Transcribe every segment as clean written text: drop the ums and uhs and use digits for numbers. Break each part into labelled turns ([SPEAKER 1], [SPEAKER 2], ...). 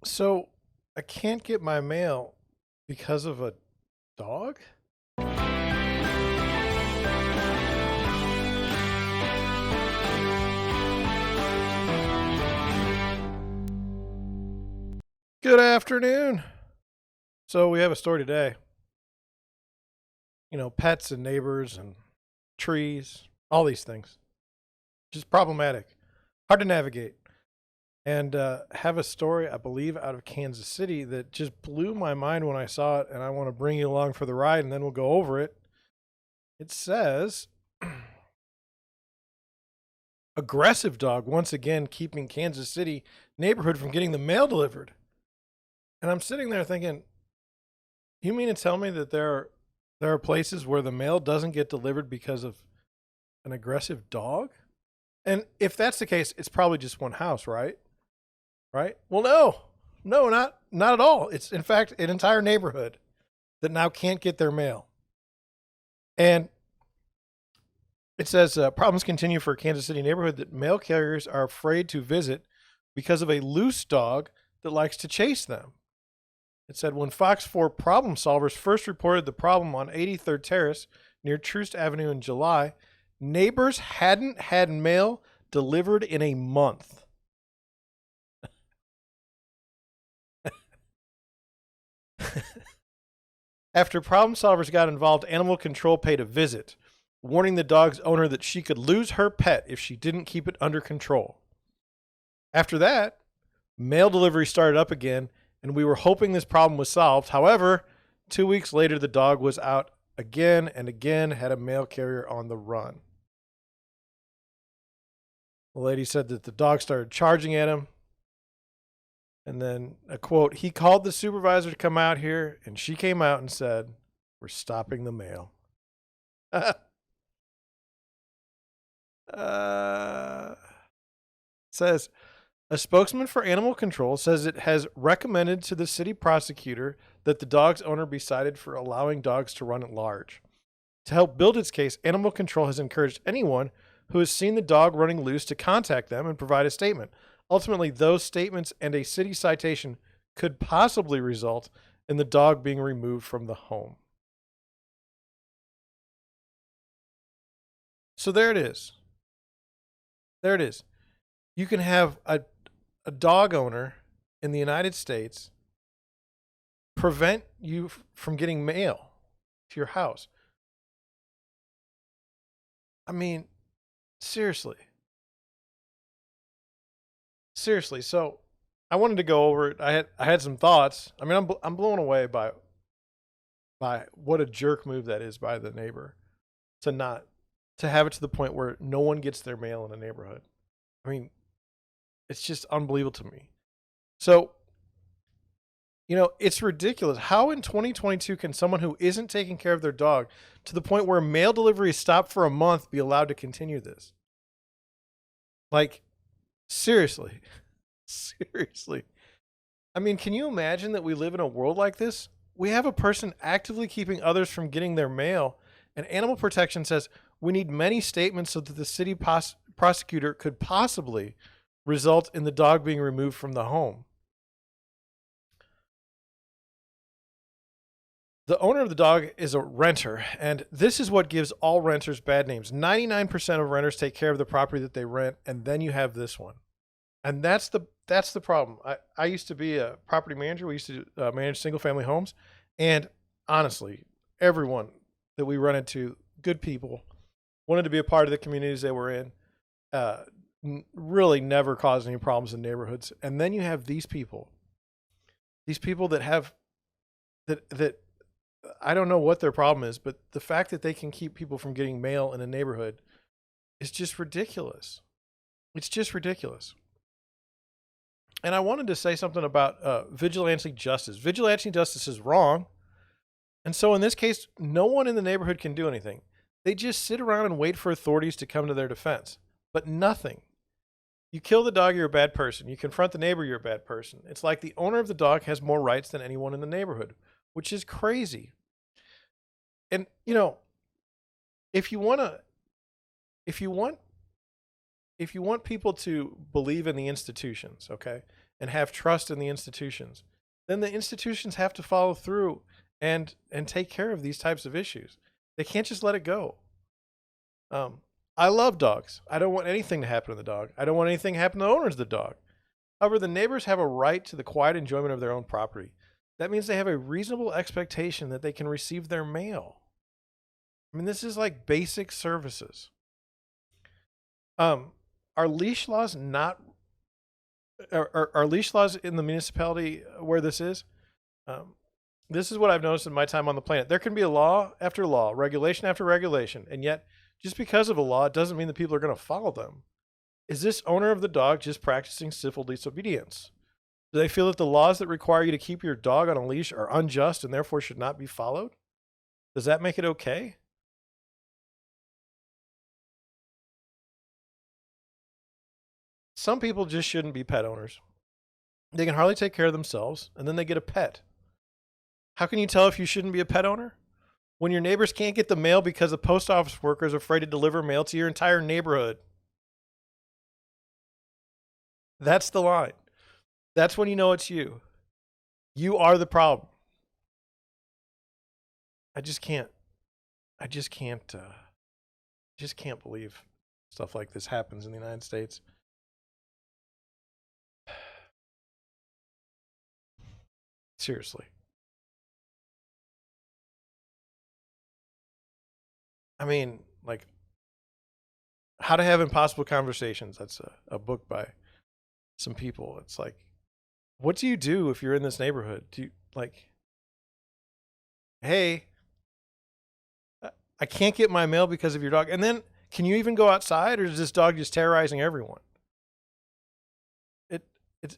[SPEAKER 1] So I can't get my mail because of a dog? Good afternoon. So we have a story today. Pets and neighbors and trees, all these things. Just problematic, hard to navigate. And have a story, I believe, out of Kansas City that just blew my mind when I saw it. And I want to bring you along for the ride and then we'll go over it. It says aggressive dog once again keeping Kansas City neighborhood from getting the mail delivered. And I'm sitting there thinking, you mean to tell me that there are places where the mail doesn't get delivered because of an aggressive dog? And if that's the case, it's probably just one house, right? Right? Well, no, not at all. It's in fact an entire neighborhood that now can't get their mail. And it says problems continue for a Kansas City neighborhood that mail carriers are afraid to visit because of a loose dog that likes to chase them. It said when Fox 4 problem solvers first reported the problem on 83rd Terrace near Troost Avenue in July, neighbors hadn't had mail delivered in a month. After problem solvers got involved, animal control paid a visit, warning the dog's owner that she could lose her pet if she didn't keep it under control. After that, mail delivery started up again, and we were hoping this problem was solved. However, 2 weeks later, the dog was out again and again, had a mail carrier on the run. The lady said that the dog started charging at him. And then a quote, he called the supervisor to come out here, and she came out and said, we're stopping the mail. Says, a spokesman for animal control says it has recommended to the city prosecutor that the dog's owner be cited for allowing dogs to run at large. To help build its case, animal control has encouraged anyone who has seen the dog running loose to contact them and provide a statement. Ultimately, those statements and a city citation could possibly result in the dog being removed from the home. So there it is. There it is. You can have a dog owner in the United States prevent you from getting mail to your house. I mean, seriously. So I wanted to go over it. I had some thoughts. I mean, I'm blown away by what a jerk move that is by the neighbor to have it to the point where no one gets their mail in a neighborhood. I mean, it's just unbelievable to me. So, it's ridiculous. How in 2022 can someone who isn't taking care of their dog to the point where mail delivery is stopped for a month be allowed to continue this? Like, seriously. Seriously. I mean, can you imagine that we live in a world like this? We have a person actively keeping others from getting their mail, and Animal Protection says we need many statements so that the city prosecutor could possibly result in the dog being removed from the home. The owner of the dog is a renter, and this is what gives all renters bad names. 99% of renters take care of the property that they rent, and then you have this one. And that's the problem. I used to be a property manager. We used to manage single family homes. And honestly, everyone that we run into, good people, wanted to be a part of the communities they were in, really never caused any problems in neighborhoods. And then you have these people that have, that I don't know what their problem is, but the fact that they can keep people from getting mail in a neighborhood is just ridiculous. It's just ridiculous. And I wanted to say something about vigilante justice. Vigilante justice is wrong. And so in this case, no one in the neighborhood can do anything. They just sit around and wait for authorities to come to their defense. But nothing. You kill the dog, you're a bad person. You confront the neighbor, you're a bad person. It's like the owner of the dog has more rights than anyone in the neighborhood, which is crazy. And, if you want if you want people to believe in the institutions, okay, and have trust in the institutions, then the institutions have to follow through and take care of these types of issues. They can't just let it go. I love dogs. I don't want anything to happen to the dog. I don't want anything to happen to the owners of the dog. However, the neighbors have a right to the quiet enjoyment of their own property. That means they have a reasonable expectation that they can receive their mail. I mean, this is like basic services. Are leash laws not are leash laws in the municipality where this is? This is what I've noticed in my time on the planet. There can be a law after law, regulation after regulation, and yet just because of a law, it doesn't mean that people are going to follow them. Is this owner of the dog just practicing civil disobedience? Do they feel that the laws that require you to keep your dog on a leash are unjust and therefore should not be followed? Does that make it okay? Some people just shouldn't be pet owners. They can hardly take care of themselves, and then they get a pet. How can you tell if you shouldn't be a pet owner? When your neighbors can't get the mail because the post office worker is afraid to deliver mail to your entire neighborhood. That's the line. That's when you know it's you. You are the problem. I just can't believe stuff like this happens in the United States. Seriously. I mean, like, How to Have Impossible Conversations. That's a book by some people. It's like, what do you do if you're in this neighborhood? Do you, like, hey, I can't get my mail because of your dog. And then, can you even go outside, or is this dog just terrorizing everyone?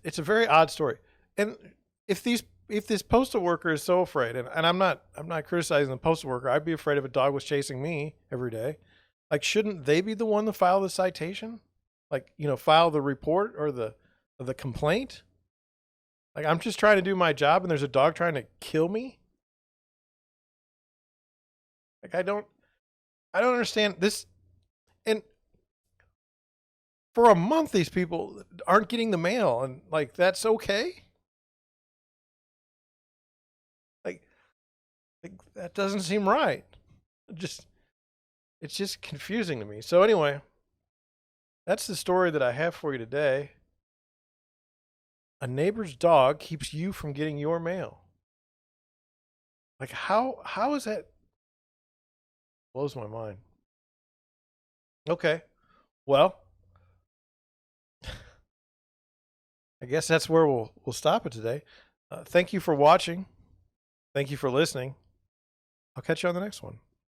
[SPEAKER 1] It's a very odd story. And if this postal worker is so afraid, and I'm not criticizing the postal worker, I'd be afraid if a dog was chasing me every day. Like, shouldn't they be the one to file the citation? Like, file the report or the complaint? Like, I'm just trying to do my job and there's a dog trying to kill me? Like, I don't understand this. And for a month, these people aren't getting the mail, and like, that's okay? Like that doesn't seem right. It's just confusing to me. So anyway, that's the story that I have for you today. A neighbor's dog keeps you from getting your mail. Like, how is that? Blows my mind. Okay. Well, I guess that's where we'll stop it today. Thank you for watching. Thank you for listening. I'll catch you on the next one.